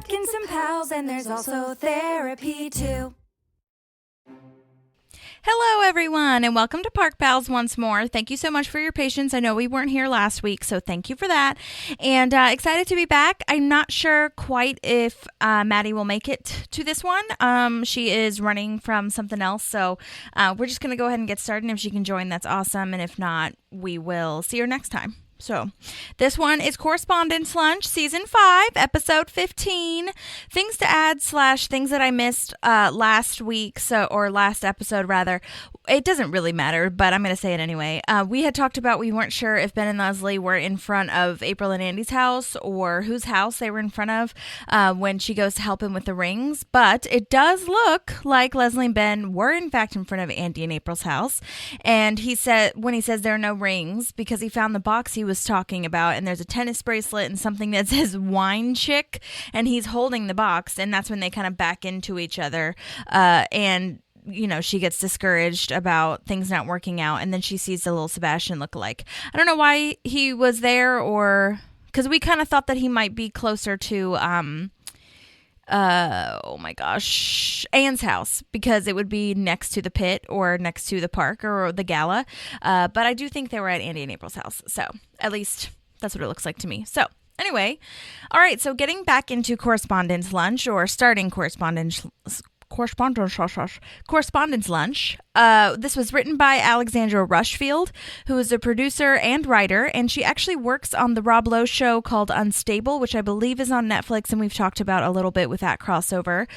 Atkins and pals, and there's also therapy too. Hello, everyone, and welcome to Park Pals once more. Thank you so much for your patience. I know we weren't here last week, so thank you for that. And excited to be back. I'm not sure quite if Maddie will make it to this one. She is running from something else, so we're just going to go ahead and get started. And if she can join, that's awesome. And if not, we will see her next time. So this one is Correspondents Lunch, Season 5, Episode 15. Things to add / things that I missed last week, or last episode, rather. It doesn't really matter, but I'm going to say it anyway. We had talked about we weren't sure if Ben and Leslie were in front of April and Andy's house or whose house they were in front of when she goes to help him with the rings. But it does look like Leslie and Ben were in fact in front of Andy and April's house. And he said, when he says there are no rings, because he found the box he was talking about, and there's a tennis bracelet and something that says wine chick, and he's holding the box, and that's when they kind of back into each other. And you know, she gets discouraged about things not working out, and then she sees the little Sebastian lookalike. I don't know why he was there, or because we kind of thought that he might be closer to oh my gosh, Anne's house, because it would be next to the pit or next to the park or the gala. But I do think they were at Andy and April's house, so at least that's what it looks like to me. So anyway, all right, so getting back into Correspondents Lunch, or starting Correspondents Lunch. This was written by Alexandra Rushfield, who is a producer and writer, and she actually works on the Rob Lowe show called Unstable, which I believe is on Netflix, and we've talked about a little bit with that crossover.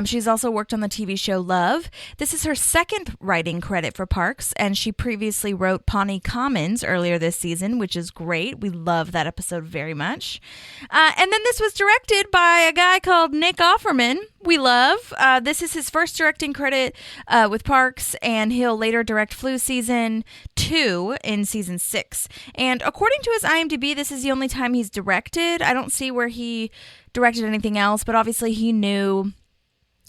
She's also worked on the TV show Love. This is her second writing credit for Parks, and she previously wrote Pawnee Commons earlier this season, which is great. We love that episode very much. And then this was directed by a guy called Nick Offerman. We love. This is his first directing credit with Parks, and he'll later direct Flu Season 2 in Season 6. And according to his IMDb, this is the only time he's directed. I don't see where he directed anything else, but obviously he knew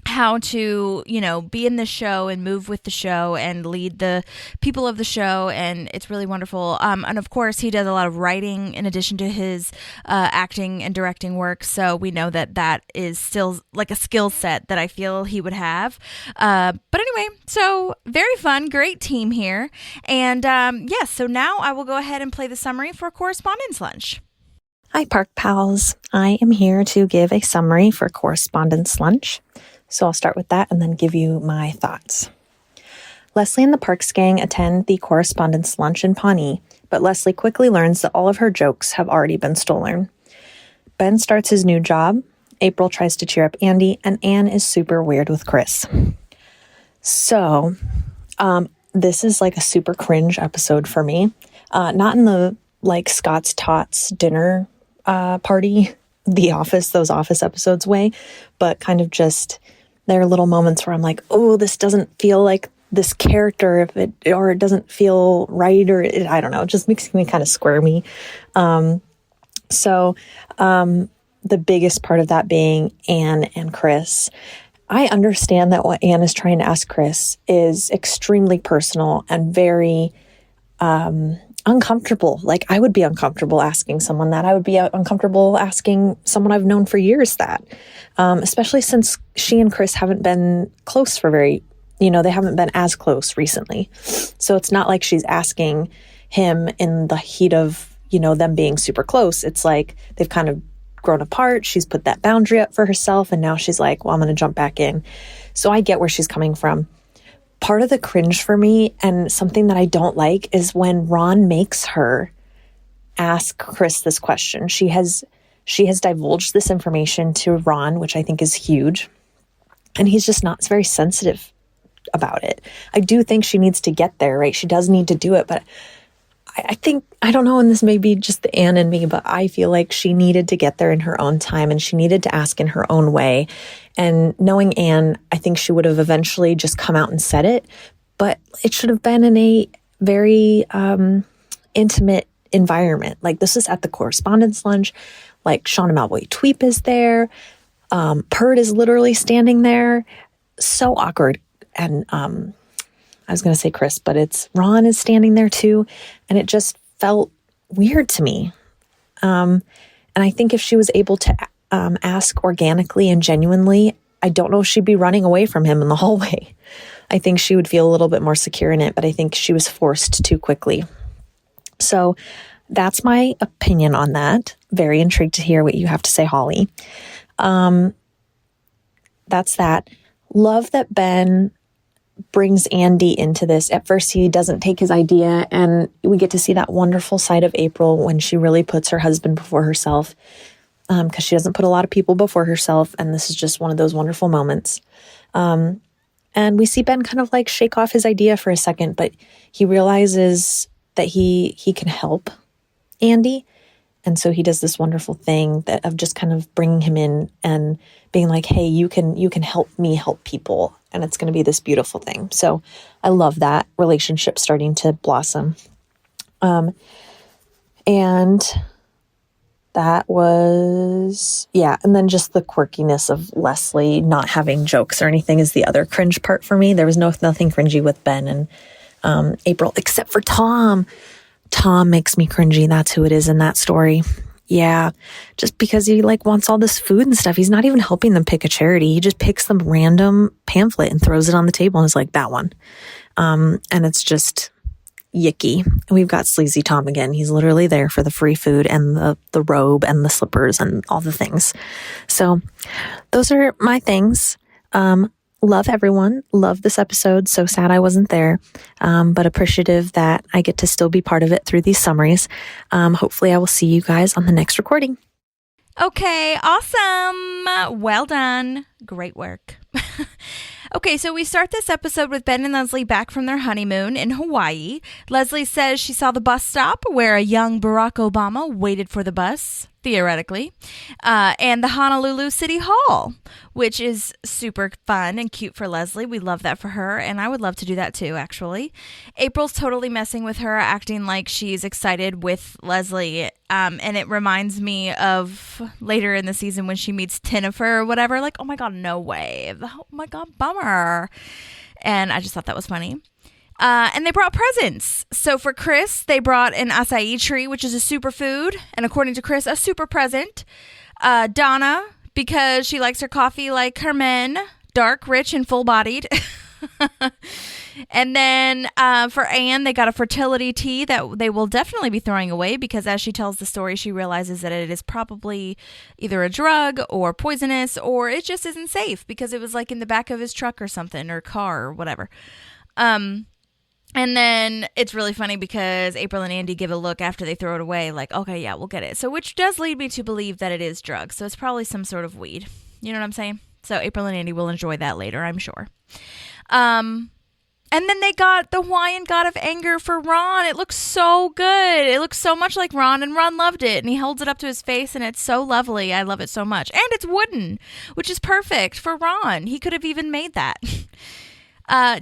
how to, you know, be in the show and move with the show and lead the people of the show, and it's really wonderful. And of course, he does a lot of writing in addition to his acting and directing work, so we know that that is still like a skill set that I feel he would have. But anyway, so very fun, great team here. And yes, so now I will go ahead and play the summary for Correspondents Lunch. Hi, Park Pals. I am here to give a summary for Correspondents Lunch. So I'll start with that and then give you my thoughts. Leslie and the Parks gang attend the Correspondents' Lunch in Pawnee, but Leslie quickly learns that all of her jokes have already been stolen. Ben starts his new job, April tries to cheer up Andy, and Anne is super weird with Chris. So, this is like a super cringe episode for me. Not in the like Scott's Tots dinner party, those Office episodes way, but kind of just there are little moments where I'm like, oh, this doesn't feel like this character, or it doesn't feel right, or I don't know, it just makes me kind of squirmy. So the biggest part of that being Anne and Chris. I understand that what Anne is trying to ask Chris is extremely personal and very uncomfortable. Like, I would be uncomfortable asking someone that. I would be uncomfortable asking someone I've known for years that, especially since she and Chris haven't been close for they haven't been as close recently. So it's not like she's asking him in the heat of, them being super close. It's like they've kind of grown apart. She's put that boundary up for herself, and now she's like, well, I'm going to jump back in. So I get where she's coming from. Part of the cringe for me, and something that I don't like, is when Ron makes her ask Chris this question. She has divulged this information to Ron, which I think is huge, and he's just not very sensitive about it. I do think she needs to get there, right? She does need to do it, but I think, I don't know, and this may be just the Anne in me, but I feel like she needed to get there in her own time, and she needed to ask in her own way. And knowing Anne, I think she would have eventually just come out and said it, but it should have been in a very intimate environment. Like, this is at the Correspondents' Lunch. Like, Shauna Malloy-Tweep is there. Perd is literally standing there. So awkward. And I was going to say Chris, but it's Ron is standing there too. And it just felt weird to me. And I think if she was able to ask organically and genuinely, I don't know if she'd be running away from him in the hallway. I think she would feel a little bit more secure in it, but I think she was forced too quickly. So that's my opinion on that. Very intrigued to hear what you have to say, Holly. That's that. Love that Ben brings Andy into this. At first, he doesn't take his idea, and we get to see that wonderful side of April when she really puts her husband before herself, because she doesn't put a lot of people before herself, and this is just one of those wonderful moments. And we see Ben kind of like shake off his idea for a second, but he realizes that he can help Andy. And so he does this wonderful thing of just kind of bringing him in and being like, hey, you can help me help people. And it's going to be this beautiful thing. So I love that relationship starting to blossom. And that was, and then just the quirkiness of Leslie not having jokes or anything is the other cringe part for me. There was nothing cringy with Ben and April, except for Tom. Tom makes me cringy. That's who it is in that story. Yeah, just because he wants all this food and stuff. He's not even helping them pick a charity. He just picks some random pamphlet and throws it on the table and is like, that one. And it's just yicky. And we've got Sleazy Tom again. He's literally there for the free food and the robe and the slippers and all the things. So those are my things. Love everyone. Love this episode. So sad I wasn't there, but appreciative that I get to still be part of it through these summaries. Hopefully I will see you guys on the next recording. Okay, awesome. Well done. Great work. Okay, so we start this episode with Ben and Leslie back from their honeymoon in Hawaii. Leslie says she saw the bus stop where a young Barack Obama waited for the bus, theoretically, and the Honolulu City Hall, which is super fun and cute for Leslie. We love that for her, and I would love to do that too, actually. April's totally messing with her, acting like she's excited with Leslie, and it reminds me of later in the season when she meets Tinnifer or whatever, like, oh my god, no way. Oh my god, bummer. And I just thought that was funny. And they brought presents. So for Chris, they brought an acai tree, which is a superfood, and according to Chris, a super present. Donna, because she likes her coffee like her men, dark, rich, and full-bodied. And then for Anne, they got a fertility tea that they will definitely be throwing away because as she tells the story, she realizes that it is probably either a drug or poisonous or it just isn't safe because it was in the back of his truck or something or car or whatever. And then it's really funny because April and Andy give a look after they throw it away like, okay, yeah, we'll get it. So which does lead me to believe that it is drugs. So it's probably some sort of weed. You know what I'm saying? So April and Andy will enjoy that later, I'm sure. And then they got the Hawaiian God of Anger for Ron. It looks so good. It looks so much like Ron, and Ron loved it. And he holds it up to his face, and it's so lovely. I love it so much. And it's wooden, which is perfect for Ron. He could have even made that.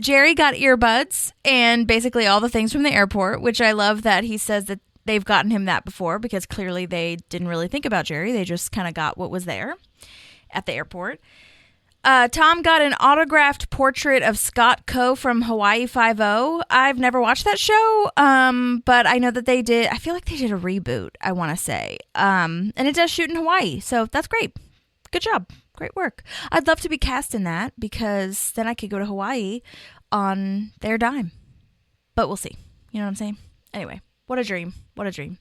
Jerry got earbuds and basically all the things from the airport, which I love that he says that they've gotten him that before because clearly they didn't really think about Jerry. They just kind of got what was there at the airport. Tom got an autographed portrait of Scott Coe from Hawaii 5-0. I've never watched that show, but I know that they did. I feel like they did a reboot, I want to say. And it does shoot in Hawaii, so that's great. Good job. Great work. I'd love to be cast in that because then I could go to Hawaii on their dime. But we'll see. You know what I'm saying? Anyway, what a dream. What a dream.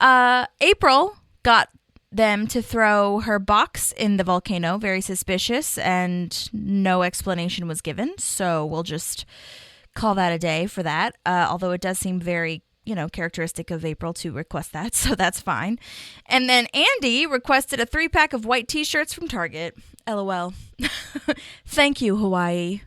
April got them to throw her box in the volcano. Very suspicious, and no explanation was given. So we'll just call that a day for that. Although it does seem very, characteristic of April to request that. So that's fine. And then Andy requested a 3-pack of white t-shirts from Target. LOL. Thank you, Hawaii.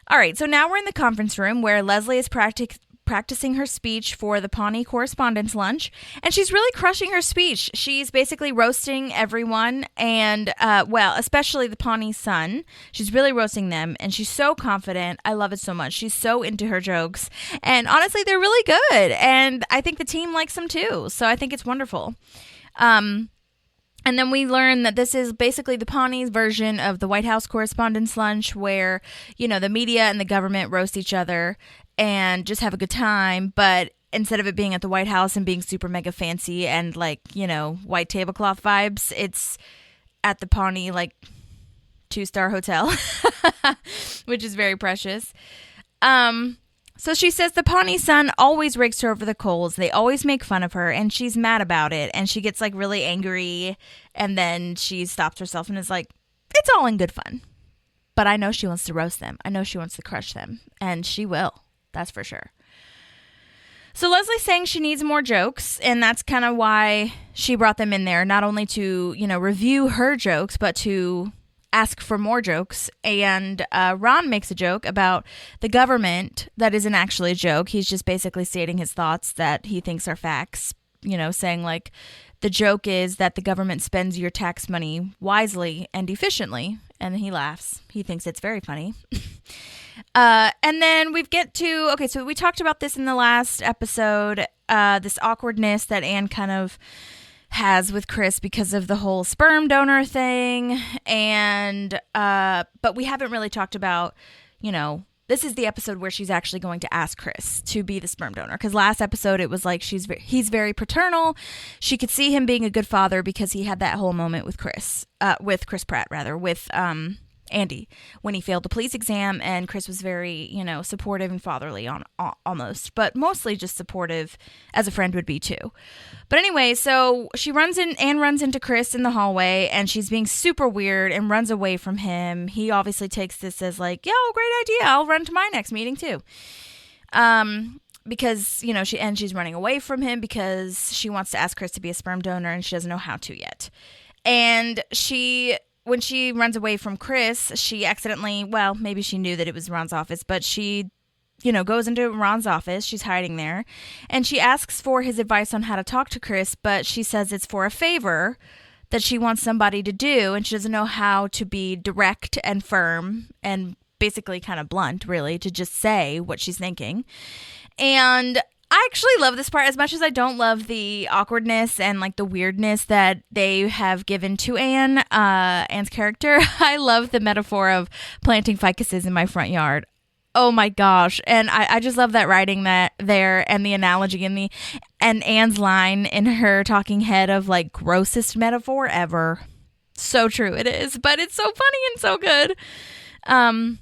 All right. So now we're in the conference room where Leslie is practicing her speech for the Pawnee Correspondents lunch, and she's really crushing her speech. She's basically roasting everyone, and especially the Pawnee son. She's really roasting them, and she's so confident. I love it so much. She's so into her jokes, and honestly, they're really good, and I think the team likes them too, so I think it's wonderful. And then we learn that this is basically the Pawnee's version of the White House Correspondents' Lunch where, the media and the government roast each other and just have a good time. But instead of it being at the White House and being super mega fancy and like, white tablecloth vibes, it's at the Pawnee, like 2-star hotel, which is very precious. So she says the Pawnee son always rakes her over the coals. They always make fun of her, and she's mad about it. And she gets like really angry, and then she stops herself and is like, it's all in good fun. But I know she wants to roast them. I know she wants to crush them, and she will. That's for sure. So Leslie's saying she needs more jokes, and that's kind of why she brought them in there, not only to, review her jokes, but to ask for more jokes. And Ron makes a joke about the government that isn't actually a joke. He's just basically stating his thoughts that he thinks are facts, saying like the joke is that the government spends your tax money wisely and efficiently. And he laughs. He thinks it's very funny. And then we get to, okay, so we talked about this in the last episode, this awkwardness that Anne kind of has with Chris because of the whole sperm donor thing. And, but we haven't really talked about, this is the episode where she's actually going to ask Chris to be the sperm donor. Because last episode, it was like he's very paternal. She could see him being a good father because he had that whole moment with Chris Pratt, with Andy when he failed the police exam, and Chris was very, supportive and fatherly almost, but mostly just supportive as a friend would be too. But anyway, so Anne runs into Chris in the hallway, and she's being super weird and runs away from him. He obviously takes this as like, yo, great idea. I'll run to my next meeting too. Because, she's running away from him because she wants to ask Chris to be a sperm donor, and she doesn't know how to yet. And when she runs away from Chris, she accidentally, well, maybe she knew that it was Ron's office, but she, goes into Ron's office. She's hiding there, and she asks for his advice on how to talk to Chris, but she says it's for a favor that she wants somebody to do, and she doesn't know how to be direct and firm and basically kind of blunt, really, to just say what she's thinking. And I actually love this part as much as I don't love the awkwardness and like the weirdness that they have given to Anne's character. I love the metaphor of planting ficuses in my front yard. Oh my gosh. And I just love that writing there and the analogy and Anne's line in her talking head of like grossest metaphor ever. So true it is, but it's so funny and so good.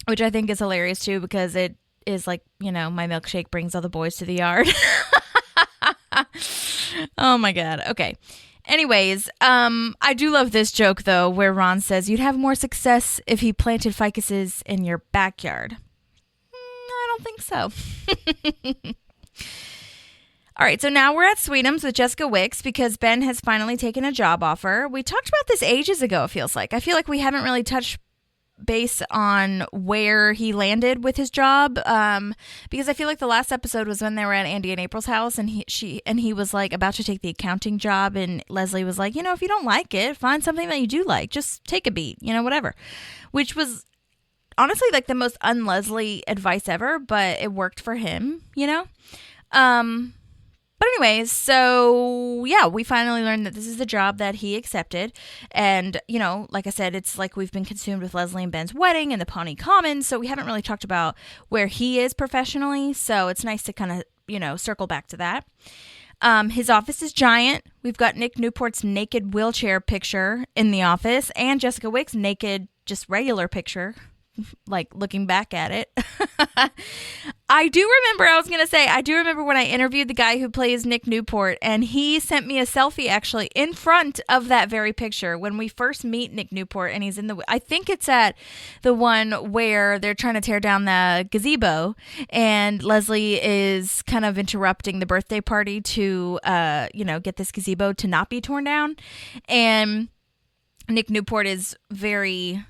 Which I think is hilarious too, because it is like, my milkshake brings all the boys to the yard. Oh my God. Okay. Anyways, I do love this joke though, where Ron says you'd have more success if he planted ficuses in your backyard. I don't think so. All right, so now we're at Sweetums with Jessica Wicks because Ben has finally taken a job offer. We talked about this ages ago, it feels like. I feel like we haven't really touched base on where he landed with his job, because I feel like the last episode was when they were at Andy and April's house, and he was like about to take the accounting job, and Leslie was like, if you don't like it, find something that you do like, just take a beat, whatever, which was honestly like the most un-Leslie advice ever, but it worked for him, But anyways, so yeah, we finally learned that this is the job that he accepted. And, like I said, it's like we've been consumed with Leslie and Ben's wedding and the Pawnee Commons. So we haven't really talked about where he is professionally. So it's nice to kind of, circle back to that. His office is giant. We've got Nick Newport's naked wheelchair picture in the office and Jessica Wicks' naked, just regular picture. Like looking back at it. I do remember when I interviewed the guy who plays Nick Newport, and he sent me a selfie actually in front of that very picture when we first meet Nick Newport, and he's I think it's at the one where they're trying to tear down the gazebo, and Leslie is kind of interrupting the birthday party to get this gazebo to not be torn down, and Nick Newport is very,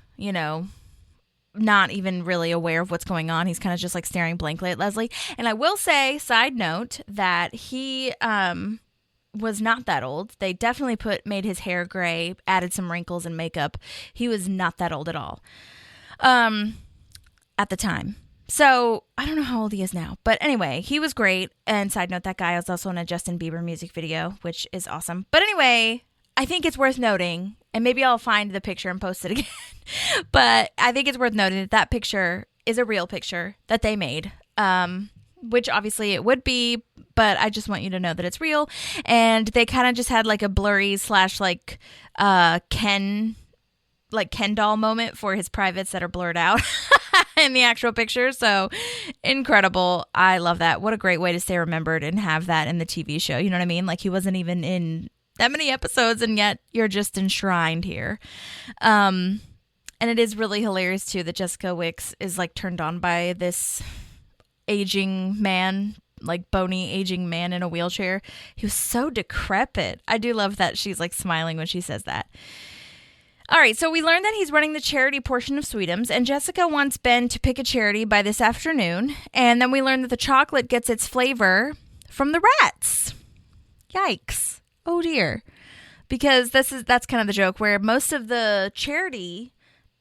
not even really aware of what's going on. He's kind of just like staring blankly at Leslie. And I will say, side note, that he was not that old. They definitely made his hair gray, added some wrinkles and makeup. He was not that old at all at the time. So I don't know how old he is now. But anyway, he was great. And side note, that guy was also in a Justin Bieber music video, which is awesome. But anyway, I think it's worth noting, and maybe I'll find the picture and post it again, but I think it's worth noting that picture is a real picture that they made. which obviously it would be, but I just want you to know that it's real. And they kind of just had like a blurry / like Ken doll moment for his privates that are blurred out in the actual picture. So incredible. I love that. What a great way to stay remembered and have that in the TV show. You know what I mean? Like he wasn't even in that many episodes and yet you're just enshrined here. And it is really hilarious too that Jessica Wicks is like turned on by this aging man, like bony aging man in a wheelchair. He was so decrepit. I do love that she's like smiling when she says that. All right, so we learned that he's running the charity portion of Sweetums, and Jessica wants Ben to pick a charity by this afternoon. And then we learned that the chocolate gets its flavor from the rats. Yikes. Oh dear. Because that's kind of the joke where most of the charity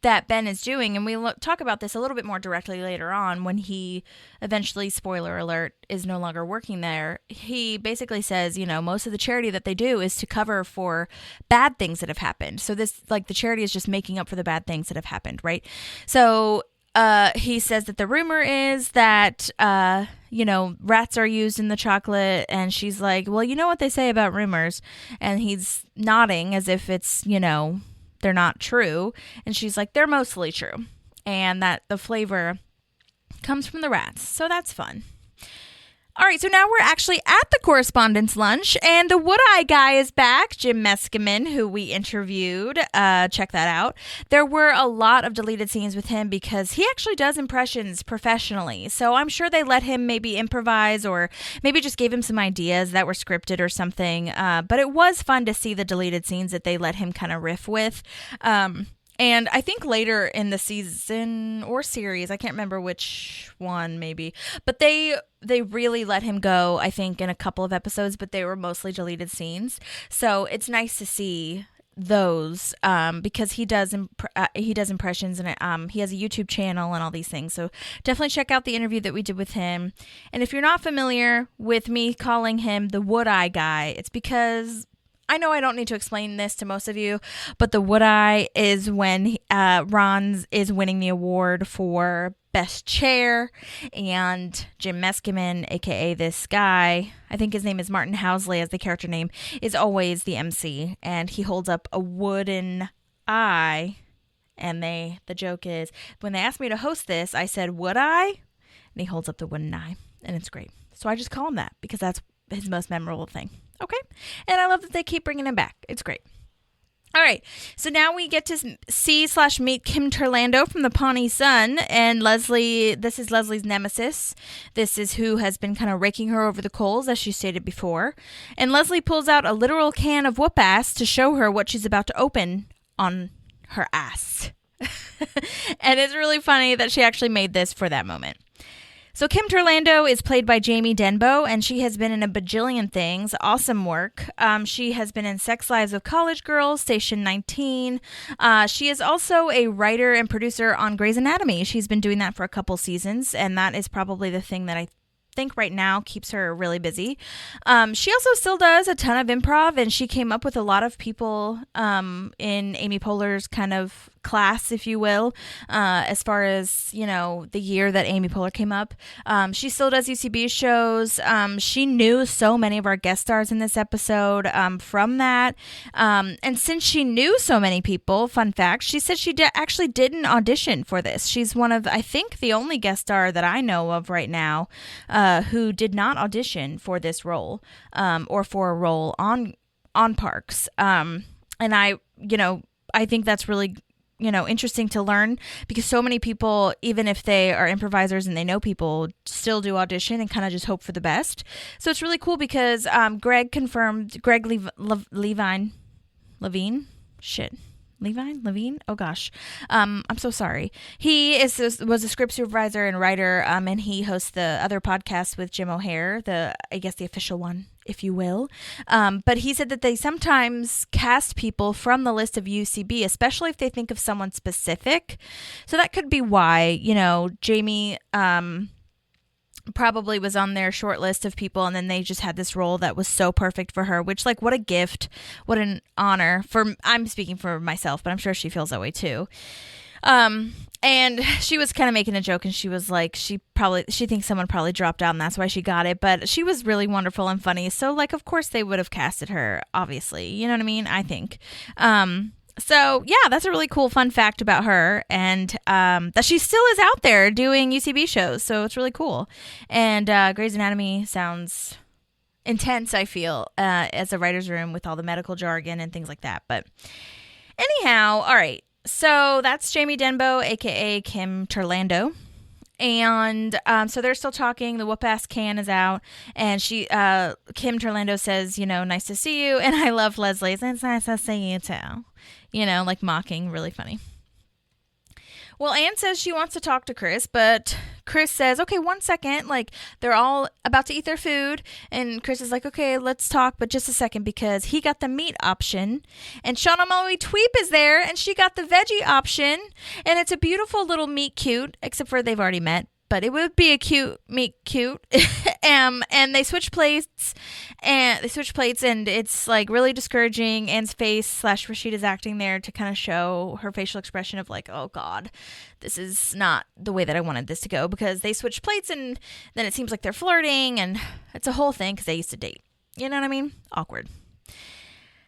that Ben is doing, and we talk about this a little bit more directly later on when he eventually, spoiler alert, is no longer working there. He basically says, you know, most of the charity that they do is to cover for bad things that have happened. So this, like, the charity is just making up for the bad things that have happened, right? So he says that the rumor is that, you know, rats are used in the chocolate, and she's like, well, you know what they say about rumors? And he's nodding as if it's, you know, they're not true. And she's like, they're mostly true. And that the flavor comes from the rats. So that's fun. All right, so now we're actually at the Correspondents' lunch, and the Wood-Eye guy is back, Jim Meskimen, who we interviewed. Check that out. There were a lot of deleted scenes with him because he actually does impressions professionally. So I'm sure they let him maybe improvise or maybe just gave him some ideas that were scripted or something. But it was fun to see the deleted scenes that they let him kind of riff with. And I think later in the season or series, I can't remember which one maybe, but they really let him go, I think, in a couple of episodes, but they were mostly deleted scenes. So it's nice to see those because he does impressions, and he has a YouTube channel and all these things. So definitely check out the interview that we did with him. And if you're not familiar with me calling him the Wood-Eye guy, it's because I know I don't need to explain this to most of you, but the Wood-Eye is when Ron is winning the award for Best Chair, and Jim Meskimen, aka this guy, I think his name is Martin Housley as the character name, is always the MC, and he holds up a wooden eye, and the joke is, when they asked me to host this, I said, would I? And he holds up the wooden eye, and it's great. So I just call him that because that's his most memorable thing. Okay. And I love that they keep bringing him back. It's great. All right. So now we get to see/meet Kim Turlando from the Pawnee Sun, and Leslie. This is Leslie's nemesis. This is who has been kind of raking her over the coals, as she stated before. And Leslie pulls out a literal can of whoop ass to show her what she's about to open on her ass. And it's really funny that she actually made this for that moment. So Kim Turlando is played by Jamie Denbo, and she has been in a bajillion things. Awesome work. She has been in Sex Lives of College Girls, Station 19. She is also a writer and producer on Grey's Anatomy. She's been doing that for a couple seasons, and that is probably the thing that I think right now keeps her really busy. She also still does a ton of improv, and she came up with a lot of people in Amy Poehler's kind of class, if you will, as far as, you know, the year that Amy Poehler came up. She still does UCB shows. She knew so many of our guest stars in this episode from that. And since she knew so many people, fun fact, she said she actually didn't audition for this. She's one of, I think, the only guest star that I know of right now who did not audition for this role or for a role on Parks. And I think that's really interesting to learn, because so many people, even if they are improvisers and they know people, still do audition and kind of just hope for the best. So it's really cool because Greg Levine. Oh gosh. I'm so sorry. He was a script supervisor and writer, and he hosts the other podcast with Jim O'Hare, the official one, if you will. But he said that they sometimes cast people from the list of UCB, especially if they think of someone specific. So that could be why, Jamie probably was on their short list of people, and then they just had this role that was so perfect for her, which, like, what a gift, what an honor. I'm speaking for myself, but I'm sure she feels that way too. And she was kind of making a joke, and she was like, she thinks someone probably dropped out and that's why she got it. But she was really wonderful and funny. So like, of course they would have casted her, obviously. You know what I mean? I think. So yeah, that's a really cool fun fact about her, and that she still is out there doing UCB shows. So it's really cool. And Grey's Anatomy sounds intense, I feel, as a writer's room with all the medical jargon and things like that. But anyhow, all right. So that's Jamie Denbo, a.k.a. Kim Turlando. And so they're still talking. The whoop-ass can is out. And Kim Turlando says, nice to see you. And I love Leslie's, it's nice to see you too. Like mocking, really funny. Well, Anne says she wants to talk to Chris, but Chris says, okay, 1 second. Like, they're all about to eat their food. And Chris is like, okay, let's talk, but just a second, because he got the meat option. And Shauna Malloy Tweep is there, and she got the veggie option. And it's a beautiful little meet cute, except for they've already met. But it would be a cute meet cute. And they switch plates, and it's like really discouraging. Anne's face / Rashida's acting there to kind of show her facial expression of like, oh God, this is not the way that I wanted this to go, because they switch plates and then it seems like they're flirting, and it's a whole thing because they used to date. You know what I mean? Awkward.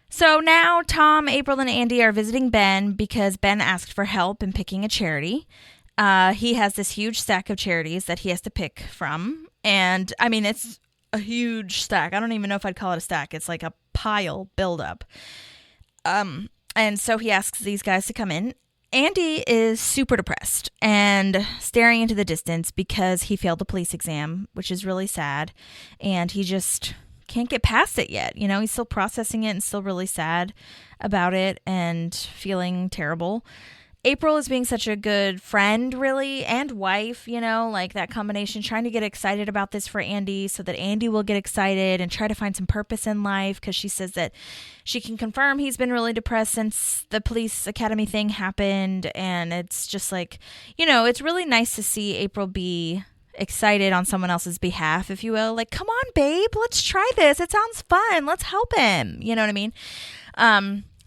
So now Tom, April, and Andy are visiting Ben because Ben asked for help in picking a charity. He has this huge stack of charities that he has to pick from. And I mean, it's a huge stack. I don't even know if I'd call it a stack. It's like a pile buildup. And so he asks these guys to come in. Andy is super depressed and staring into the distance because he failed the police exam, which is really sad. And he just can't get past it yet. He's still processing it and still really sad about it and feeling terrible. April is being such a good friend, really, and wife, like that combination, trying to get excited about this for Andy so that Andy will get excited and try to find some purpose in life, because she says that she can confirm he's been really depressed since the police academy thing happened. And it's just like, it's really nice to see April be excited on someone else's behalf, if you will. Like, come on, babe, let's try this. It sounds fun. Let's help him. You know what I mean?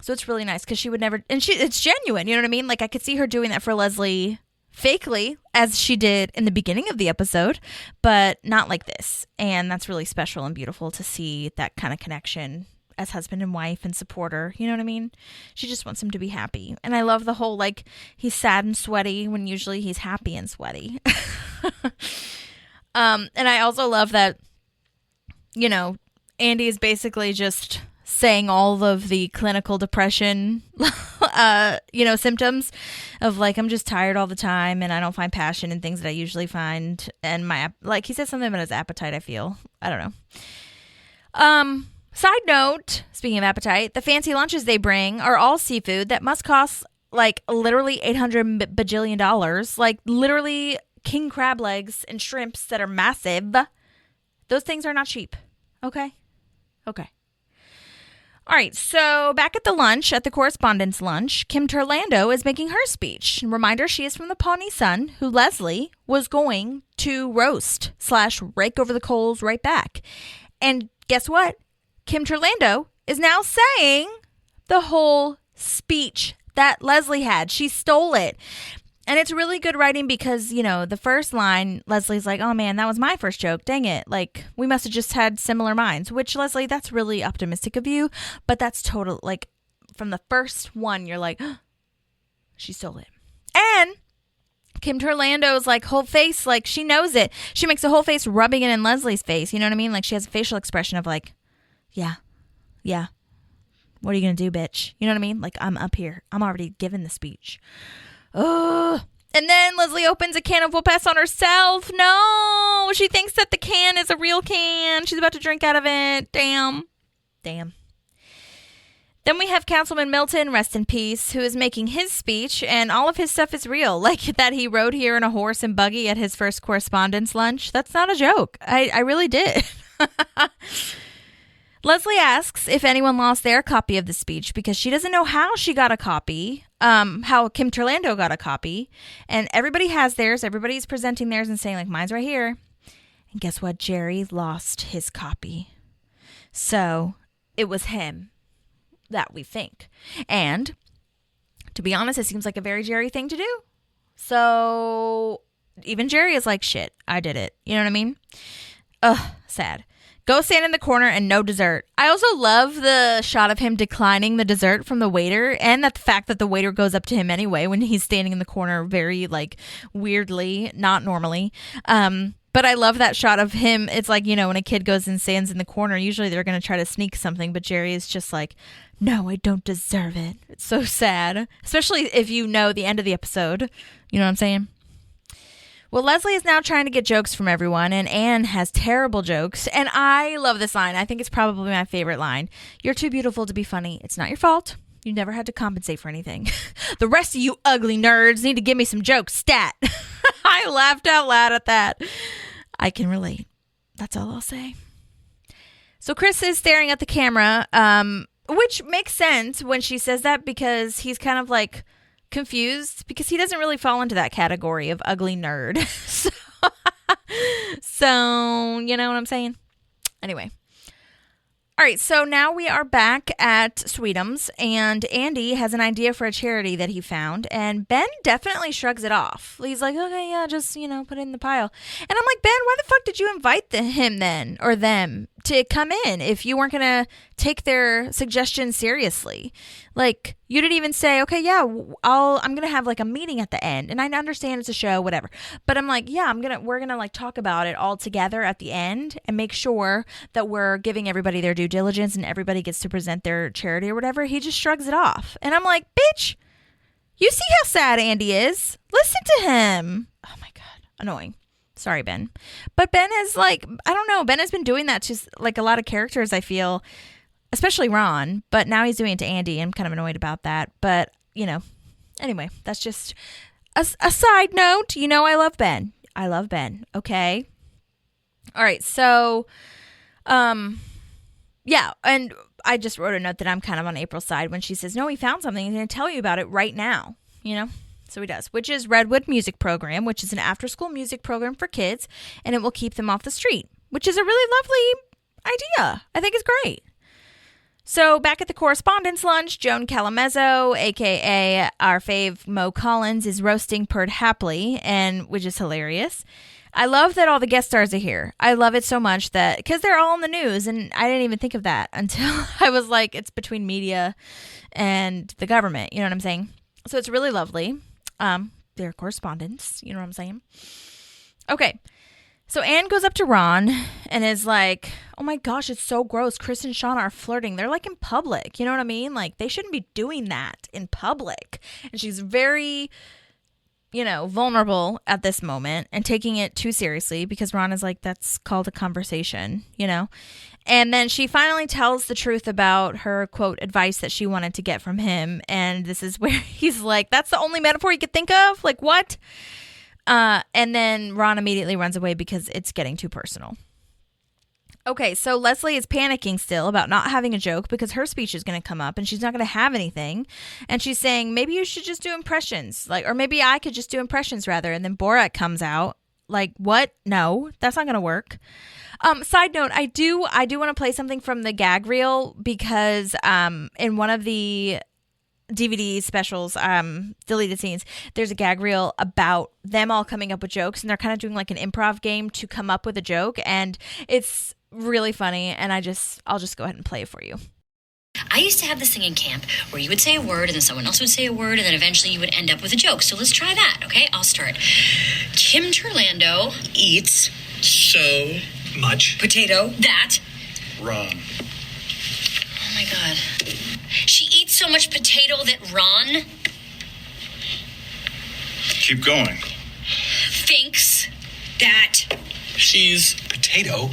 So it's really nice because she would never, and it's genuine, you know what I mean? Like, I could see her doing that for Leslie fakely, as she did in the beginning of the episode, but not like this. And that's really special and beautiful to see that kind of connection as husband and wife and supporter. You know what I mean? She just wants him to be happy. And I love the whole, like, he's sad and sweaty when usually he's happy and sweaty. And I also love that, Andy is basically just saying all of the clinical depression, symptoms of like, I'm just tired all the time and I don't find passion in things that I usually find. And he said something about his appetite, I feel. I don't know. Side note, speaking of appetite, the fancy lunches they bring are all seafood that must cost like literally $800 bajillion, like literally king crab legs and shrimps that are massive. Those things are not cheap. Okay. All right, so back at the Correspondents' lunch, Kim Turlando is making her speech. Reminder, she is from the Pawnee Sun, who Leslie was going to roast / rake over the coals right back. And guess what? Kim Turlando is now saying the whole speech that Leslie had. She stole it. And it's really good writing because, the first line, Leslie's like, oh man, that was my first joke. Dang it. Like, we must have just had similar minds, which, Leslie, that's really optimistic of you. But that's total, like, from the first one, you're like, oh, she stole it. And Kim Turlando's like whole face, like, she knows it. She makes a whole face rubbing it in Leslie's face. You know what I mean? Like, she has a facial expression of like, yeah. What are you going to do, bitch? You know what I mean? Like, I'm up here. I'm already giving the speech. Oh, and then Leslie opens a can of whoop-ass on herself. No, she thinks that the can is a real can. She's about to drink out of it. Damn. Then we have Councilman Milton, rest in peace, who is making his speech, and all of his stuff is real. Like that he rode here in a horse and buggy at his first Correspondents' lunch. That's not a joke. I really did. Leslie asks if anyone lost their copy of the speech because she doesn't know how she got a copy, how Kim Turlando got a copy. And everybody has theirs. Everybody's presenting theirs and saying, like, mine's right here. And guess what? Jerry lost his copy. So it was him that we think. And To be honest, it seems like a very Jerry thing to do. So even Jerry is like, shit, I did it. You know what I mean? Ugh, sad. Go stand in the corner and no dessert. I also love the shot of him declining the dessert from the waiter, and that the fact that the waiter goes up to him anyway when he's standing in the corner very like weirdly, not normally. But I love that shot of him. It's like, when a kid goes and stands in the corner, usually they're going to try to sneak something, but Jerry is just like, no, I don't deserve it. It's so sad, especially if you know the end of the episode. You know what I'm saying? Well, Leslie is now trying to get jokes from everyone, and Anne has terrible jokes. And I love this line. I think it's probably my favorite line. You're too beautiful to be funny. It's not your fault. You never had to compensate for anything. The rest of you ugly nerds need to give me some jokes, stat. I laughed out loud at that. I can relate. That's all I'll say. So Chris is staring at the camera, which makes sense when she says that, because he's kind of like confused because he doesn't really fall into that category of ugly nerd. So you know what I'm saying? Anyway. All right, so now we are back at Sweetums, and Andy has an idea for a charity that he found, and Ben definitely shrugs it off. He's like, okay, yeah, just, put it in the pile. And I'm like, Ben, why the fuck did you invite him then, or them, to come in if you weren't going to take their suggestions seriously? Like, you didn't even say, okay, yeah, I'm going to have like a meeting at the end, and I understand it's a show, whatever. But I'm like, yeah, we're going to like talk about it all together at the end and make sure that we're giving everybody their due diligence and everybody gets to present their charity or whatever. He just shrugs it off. And I'm like, bitch, you see how sad Andy is? Listen to him. Oh my God. Annoying. Sorry, Ben. But Ben has I don't know. Ben has been doing that to like a lot of characters, I feel, especially Ron. But now he's doing it to Andy. I'm kind of annoyed about that. But, anyway, that's just a side note. I love Ben. I love Ben. Okay. All right. So, yeah. And I just wrote a note that I'm kind of on April's side when she says, no, he found something. He's going to tell you about it right now, So he does, which is Redwood Music Program, which is an after-school music program for kids, and it will keep them off the street, which is a really lovely idea. I think it's great. So back at the Correspondents' lunch, Joan Calamezzo, a.k.a. our fave Mo Collins, is roasting Perd Hapley, which is hilarious. I love that all the guest stars are here. I love it so much because they're all in the news, and I didn't even think of that until I was like, it's between media and the government. You know what I'm saying? So it's really lovely. They're correspondents. You know what I'm saying? Okay. So Anne goes up to Ron and is like, oh my gosh, it's so gross. Chris and Shauna are flirting. They're like in public. You know what I mean? Like they shouldn't be doing that in public. And she's very, vulnerable at this moment and taking it too seriously because Ron is like, that's called a conversation, And then she finally tells the truth about her, quote, advice that she wanted to get from him. And this is where he's like, that's the only metaphor you could think of? Like, what? And then Ron immediately runs away because it's getting too personal. Okay, so Leslie is panicking still about not having a joke because her speech is going to come up and she's not going to have anything. And she's saying, maybe you should just do impressions. Or maybe I could just do impressions rather. And then Borat comes out. Like, what? No, that's not going to work. Side note, I do want to play something from the gag reel because in one of the DVD specials, deleted scenes, there's a gag reel about them all coming up with jokes, and they're kind of doing like an improv game to come up with a joke, and it's really funny, and I'll just go ahead and play it for you. I used to have this thing in camp where you would say a word and then someone else would say a word and then eventually you would end up with a joke. So let's try that, okay? I'll start. Kim Turlando eats so much potato that Ron. Oh my God. She eats so much potato that Ron Keep going. thinks that She's potato.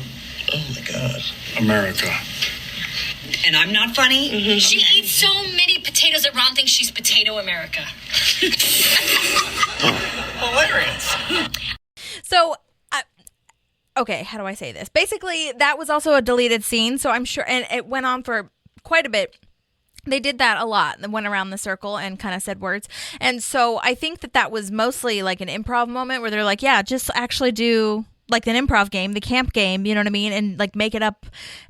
Oh my God. America. and I'm not funny. Mm-hmm. She eats so many potatoes that Ron thinks she's Potato America. Hilarious. So, okay, how do I say this? Basically, that was also a deleted scene, so I'm sure, and it went on for quite a bit. They did that a lot. They went around the circle and kind of said words. And so I think that was mostly like an improv moment where they're like, yeah, just actually do like an improv game, the camp game, you know what I mean? And like make it up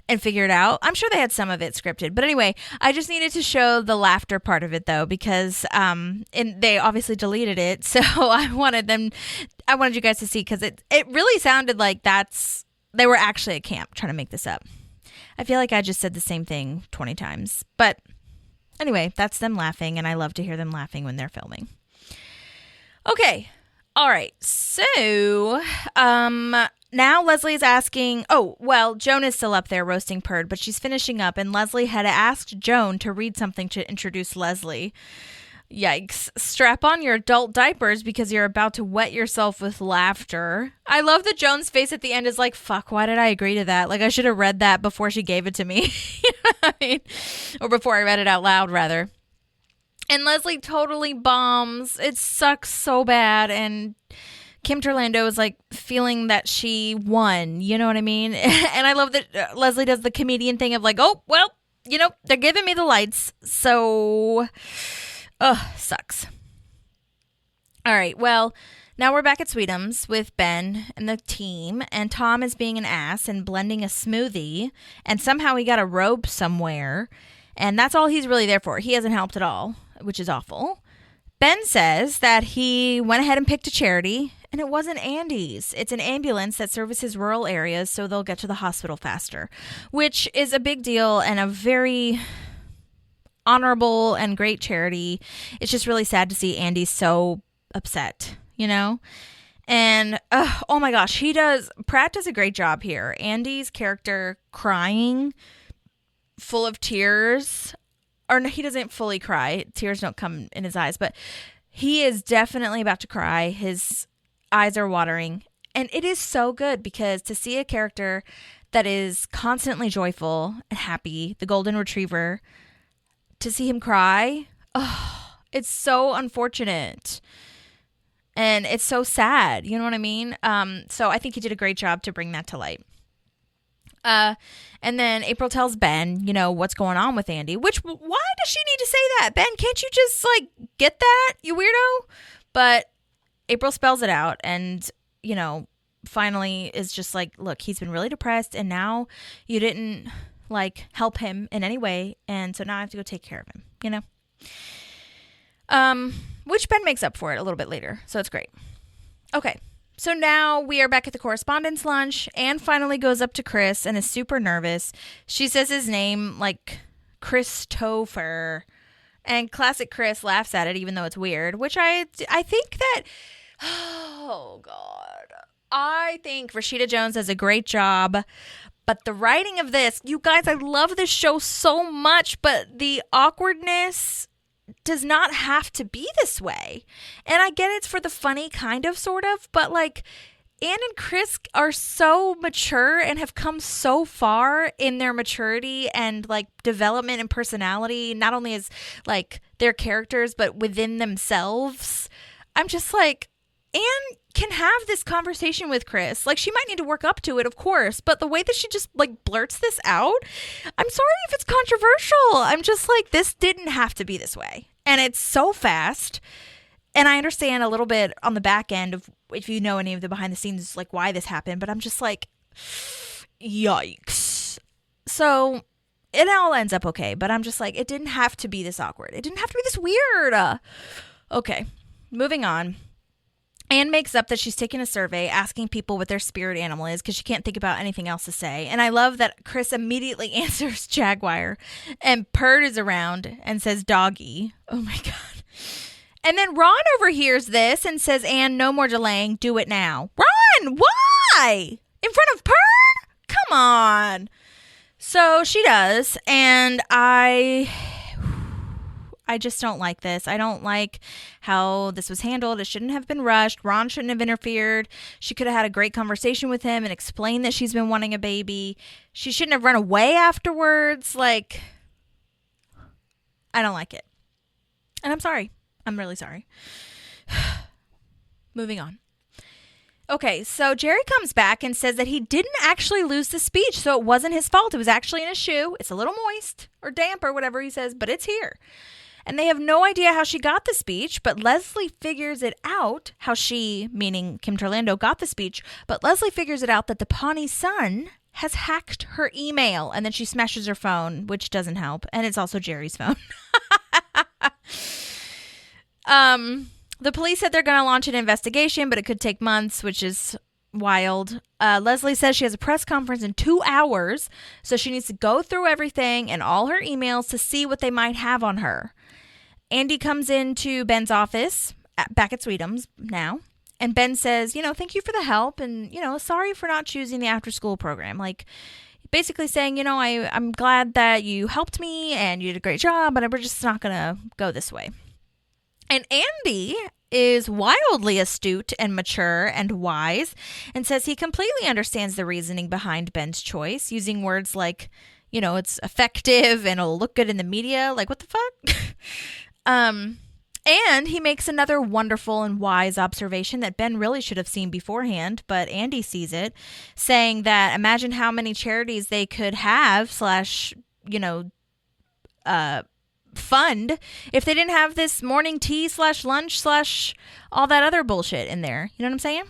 and figure it out. I'm sure they had some of it scripted. But anyway, I just needed to show the laughter part of it though, because and they obviously deleted it. So I wanted you guys to see, because it really sounded like they were actually at camp trying to make this up. I feel like I just said the same thing 20 times. But anyway, that's them laughing, and I love to hear them laughing when they're filming. Okay. All right. So, now Leslie is asking, Joan is still up there roasting Perd, but she's finishing up, and Leslie had asked Joan to read something to introduce Leslie. Yikes. Strap on your adult diapers because you're about to wet yourself with laughter. I love that Joan's face at the end is like, fuck, why did I agree to that? Like, I should have read that before she gave it to me. You know what I mean? Or before I read it out loud, rather. And Leslie totally bombs. It sucks so bad. And Kim Turlando is like feeling that she won. You know what I mean? And I love that Leslie does the comedian thing of like, oh, well, you know, they're giving me the lights. So... sucks. All right, well, now we're back at Sweetums with Ben and the team, and Tom is being an ass and blending a smoothie, and somehow he got a robe somewhere, and that's all he's really there for. He hasn't helped at all, which is awful. Ben says that he went ahead and picked a charity, and it wasn't Andy's. It's an ambulance that services rural areas so they'll get to the hospital faster, which is a big deal and a very... honorable and great charity. It's just really sad to see Andy so upset, you know? And oh my gosh, Pratt does a great job here. Andy's character crying, full of tears, or no, he doesn't fully cry. Tears don't come in his eyes, but he is definitely about to cry. His eyes are watering. And it is so good because to see a character that is constantly joyful and happy, the golden retriever, to see him cry, it's so unfortunate. And it's so sad. You know what I mean? So I think he did a great job to bring that to light. And then April tells Ben, you know, what's going on with Andy, why does she need to say that? Ben, can't you just like get that, you weirdo? But April spells it out and, you know, finally is just like, look, he's been really depressed and now you didn't like help him in any way, and so now I have to go take care of him, you know? Which Ben makes up for it a little bit later, so it's great. Okay, so now we are back at the Correspondents' lunch. Anne finally goes up to Chris and is super nervous. She says his name like Christopher, and classic Chris laughs at it even though it's weird, which I think that, oh God, I think Rashida Jones does a great job. But the writing of this, you guys, I love this show so much, but the awkwardness does not have to be this way. And I get it's for the funny kind of, sort of, but like Anne and Chris are so mature and have come so far in their maturity and like development and personality, not only as like their characters, but within themselves. I'm just like, Anne can have this conversation with Chris. Like, she might need to work up to it, of course, but the way that she just like blurts this out, I'm sorry if it's controversial. I'm just like, this didn't have to be this way. And it's so fast. And I understand a little bit on the back end of, if you know any of the behind the scenes, like why this happened, but I'm just like, yikes. So it all ends up okay, but I'm just like, it didn't have to be this awkward. It didn't have to be this weird. Okay, moving on. Anne makes up that she's taken a survey asking people what their spirit animal is because she can't think about anything else to say. And I love that Chris immediately answers Jaguar, and Perd is around and says doggy. Oh my God. And then Ron overhears this and says, Anne, no more delaying. Do it now. Ron, why? In front of Perd? Come on. So she does. And I just don't like this. I don't like how this was handled. It shouldn't have been rushed. Ron shouldn't have interfered. She could have had a great conversation with him and explained that she's been wanting a baby. She shouldn't have run away afterwards. Like, I don't like it. And I'm sorry. I'm really sorry. Moving on. Okay, so Jerry comes back and says that he didn't actually lose the speech, so it wasn't his fault. It was actually in his shoe. It's a little moist or damp or whatever he says, but it's here. And they have no idea how she got the speech, but Leslie figures it out how she, meaning Kim Turlando, got the speech. But Leslie figures it out that the Pawnee Sun has hacked her email, and then she smashes her phone, which doesn't help. And it's also Jerry's phone. The police said they're going to launch an investigation, but it could take months, which is wild. Leslie says she has a press conference in 2 hours, so she needs to go through everything and all her emails to see what they might have on her. Andy comes into Ben's office back at Sweetums now. And Ben says, thank you for the help and, sorry for not choosing the after school program. Like basically saying, I'm glad that you helped me and you did a great job, but we're just not going to go this way. And Andy is wildly astute and mature and wise and says he completely understands the reasoning behind Ben's choice, using words like, it's effective and it'll look good in the media. Like, what the fuck? And he makes another wonderful and wise observation that Ben really should have seen beforehand, but Andy sees it, saying that imagine how many charities they could have fund if they didn't have this morning tea / lunch / all that other bullshit in there. You know what I'm saying?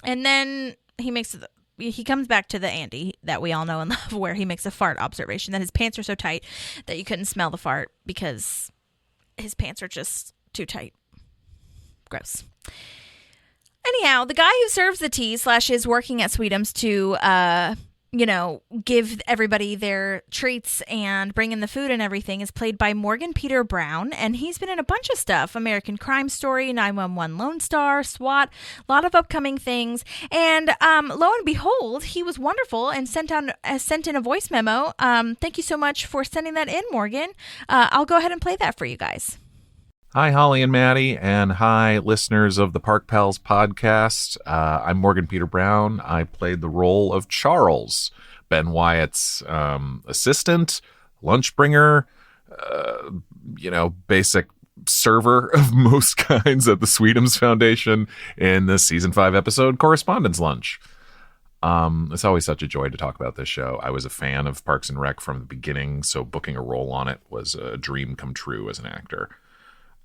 And then he comes back to the Andy that we all know and love, where he makes a fart observation that his pants are so tight that you couldn't smell the fart because his pants are just too tight. Gross. Anyhow, the guy who serves the tea / is working at Sweetums to, give everybody their treats and bring in the food and everything is played by Morgan Peter Brown. And he's been in a bunch of stuff. American Crime Story, 911 Lone Star, SWAT, a lot of upcoming things. And lo and behold, he was wonderful and sent in a voice memo. Thank you so much for sending that in, Morgan. I'll go ahead and play that for you guys. Hi, Holly and Maddie, and hi, listeners of the Park Pals podcast. I'm Morgan Peter Brown. I played the role of Charles, Ben Wyatt's assistant, lunch bringer, basic server of most kinds at the Sweetums Foundation in the season 5 episode Correspondents Lunch. It's always such a joy to talk about this show. I was a fan of Parks and Rec from the beginning, so booking a role on it was a dream come true as an actor.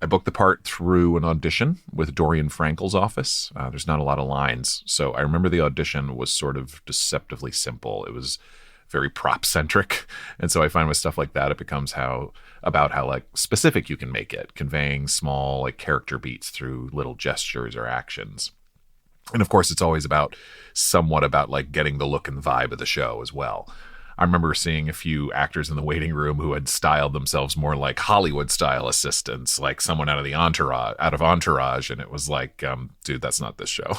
I booked the part through an audition with Dorian Frankel's office. There's not a lot of lines, so I remember the audition was sort of deceptively simple. It was very prop-centric, and so I find with stuff like that, it becomes about how like specific you can make it, conveying small like character beats through little gestures or actions. And of course, it's always somewhat about like getting the look and vibe of the show as well. I remember seeing a few actors in the waiting room who had styled themselves more like Hollywood-style assistants, like someone out of Entourage, and it was like, dude, that's not this show.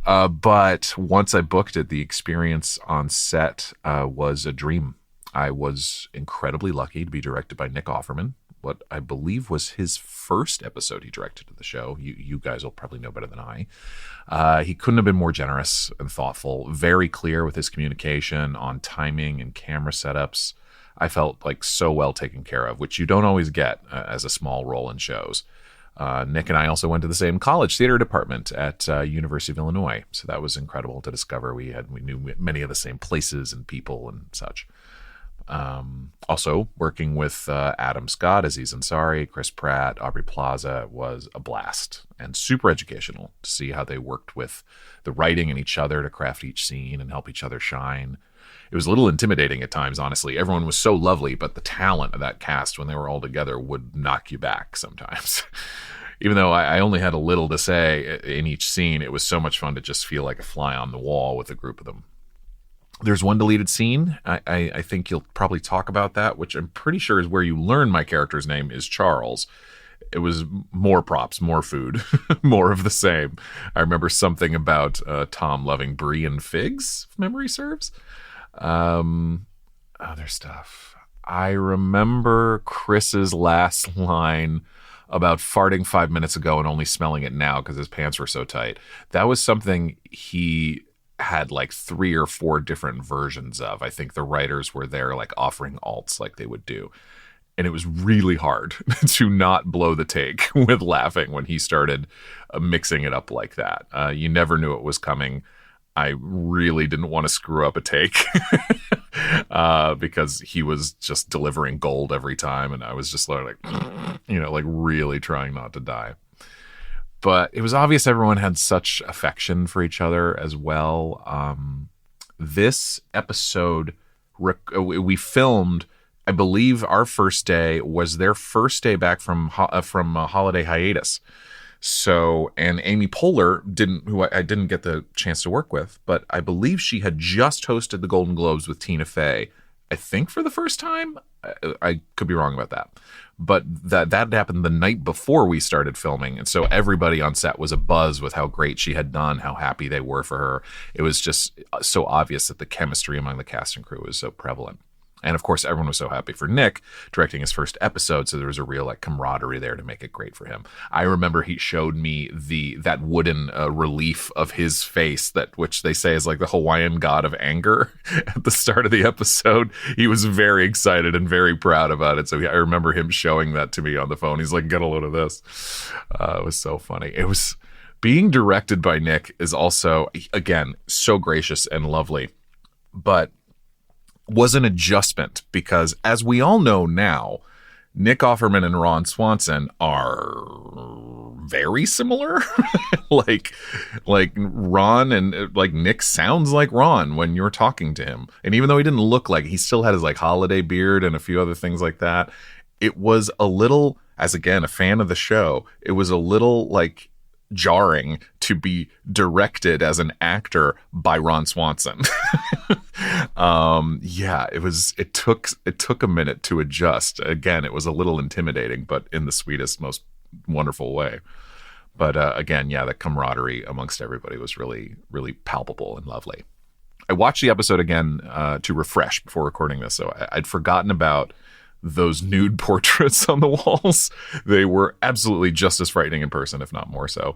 But once I booked it, the experience on set was a dream. I was incredibly lucky to be directed by Nick Offerman, what I believe was his first episode he directed of the show. You guys will probably know better than I. He couldn't have been more generous and thoughtful, very clear with his communication on timing and camera setups. I felt like so well taken care of, which you don't always get as a small role in shows. Nick and I also went to the same college theater department at University of Illinois, so that was incredible to discover. We knew many of the same places and people and such. Also working with Adam Scott, Aziz Ansari, Chris Pratt, Aubrey Plaza was a blast and super educational to see how they worked with the writing and each other to craft each scene and help each other shine. It was a little intimidating at times, honestly. Everyone was so lovely, but the talent of that cast when they were all together would knock you back sometimes. Even though I only had a little to say in each scene, it was so much fun to just feel like a fly on the wall with a group of them. There's one deleted scene. I think you'll probably talk about that, which I'm pretty sure is where you learn my character's name is Charles. It was more props, more food, more of the same. I remember something about Tom loving brie and figs, if memory serves. Other stuff. I remember Chris's last line about farting 5 minutes ago and only smelling it now because his pants were so tight. That was something he had like 3 or 4 different versions of. I think the writers were there like offering alts like they would do. And it was really hard to not blow the take with laughing when he started mixing it up like that. You never knew it was coming. I really didn't want to screw up a take because he was just delivering gold every time. And I was just like, like really trying not to die. But it was obvious everyone had such affection for each other as well. This episode, we filmed, I believe our first day was their first day back from a holiday hiatus. So, and Amy Poehler who I didn't get the chance to work with, but I believe she had just hosted the Golden Globes with Tina Fey, I think for the first time. I could be wrong about that. But that happened the night before we started filming. And so everybody on set was abuzz with how great she had done, how happy they were for her. It was just so obvious that the chemistry among the cast and crew was so prevalent. And of course, everyone was so happy for Nick directing his first episode, so there was a real camaraderie there to make it great for him. I remember he showed me that wooden relief of his face, which they say is like the Hawaiian god of anger at the start of the episode. He was very excited and very proud about it. So I remember him showing that to me on the phone. He's like, "Get a load of this." It was so funny. It was being directed by Nick is also, again, so gracious and lovely, but was an adjustment because, as we all know now, Nick Offerman and Ron Swanson are very similar. like Ron and Nick sounds like Ron when you're talking to him. And even though he didn't look like, he still had his holiday beard and a few other things like that. It was a little, as again, a fan of the show, it was a little jarring to be directed as an actor by Ron Swanson. It took a minute to adjust. Again, it was a little intimidating, but in the sweetest, most wonderful way. But again, the camaraderie amongst everybody was really, really palpable and lovely. I watched the episode again to refresh before recording this, so I'd forgotten about those nude portraits on the walls. They were absolutely just as frightening in person, if not more so.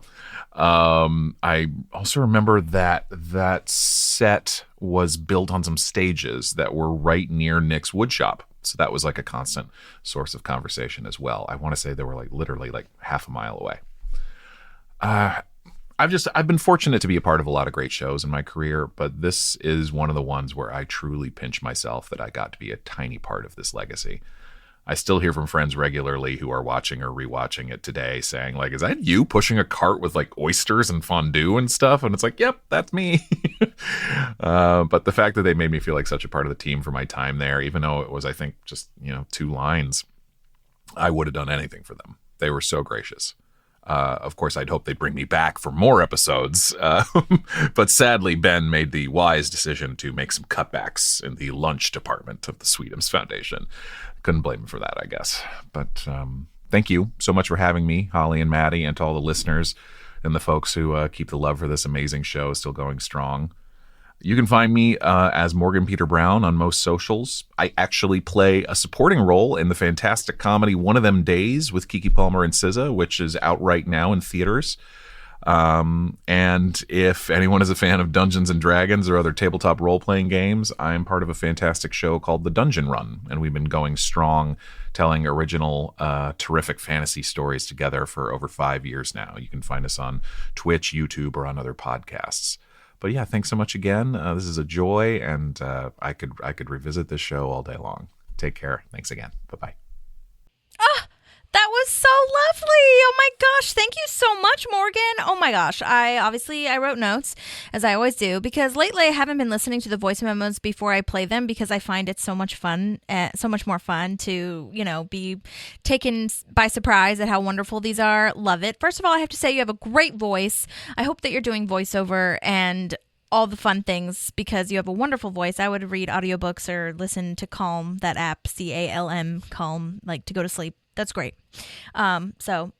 I also remember that set was built on some stages that were right near Nick's woodshop. So that was a constant source of conversation as well. I want to say they were literally half a mile away. I've been fortunate to be a part of a lot of great shows in my career, but this is one of the ones where I truly pinch myself that I got to be a tiny part of this legacy. I still hear from friends regularly who are watching or rewatching it today saying is that you pushing a cart with oysters and fondue and stuff? And it's yep, that's me. But the fact that they made me feel like such a part of the team for my time there, even though it was, I think, just, 2 lines, I would have done anything for them. They were so gracious. Of course, I'd hope they'd bring me back for more episodes. But sadly, Ben made the wise decision to make some cutbacks in the lunch department of the Sweetums Foundation. Couldn't blame him for that, I guess. But thank you so much for having me, Holly and Maddie, and to all the listeners and the folks who keep the love for this amazing show still going strong. You can find me as Morgan Peter Brown on most socials. I actually play a supporting role in the fantastic comedy One of Them Days with Keke Palmer and SZA, which is out right now in theaters. And if anyone is a fan of Dungeons and Dragons or other tabletop role-playing games, I'm part of a fantastic show called The Dungeon Run, and we've been going strong, telling original, terrific fantasy stories together for over 5 years now. You can find us on Twitch, YouTube, or on other podcasts. But yeah, thanks so much again. This is a joy, and I could revisit this show all day long. Take care. Thanks again. Bye-bye. That was so lovely. Oh my gosh. Thank you so much, Morgan. Oh my gosh. I wrote notes, as I always do, because lately I haven't been listening to the voice memos before I play them because I find it so much fun, so much more fun to, be taken by surprise at how wonderful these are. Love it. First of all, I have to say you have a great voice. I hope that you're doing voiceover and all the fun things because you have a wonderful voice. I would read audiobooks or listen to Calm, that app, CALM, Calm, to go to sleep. That's great. So,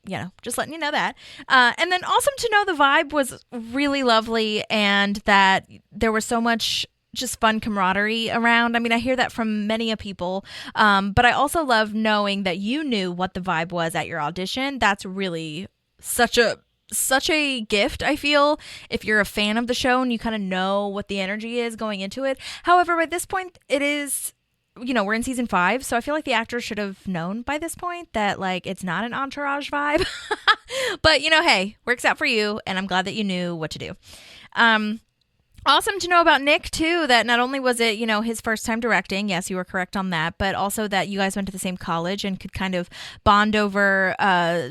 just letting you know that. And then awesome to know the vibe was really lovely and that there was so much just fun camaraderie around. I mean, I hear that from many people, but I also love knowing that you knew what the vibe was at your audition. That's really such a gift, I feel, if you're a fan of the show and you kind of know what the energy is going into it. However, at this point, it is... we're in season 5, so I feel like the actors should have known by this point that it's not an Entourage vibe. But hey, works out for you, and I'm glad that you knew what to do. Awesome to know about Nick, too, that not only was it, his first time directing. Yes, you were correct on that. But also that you guys went to the same college and could kind of bond over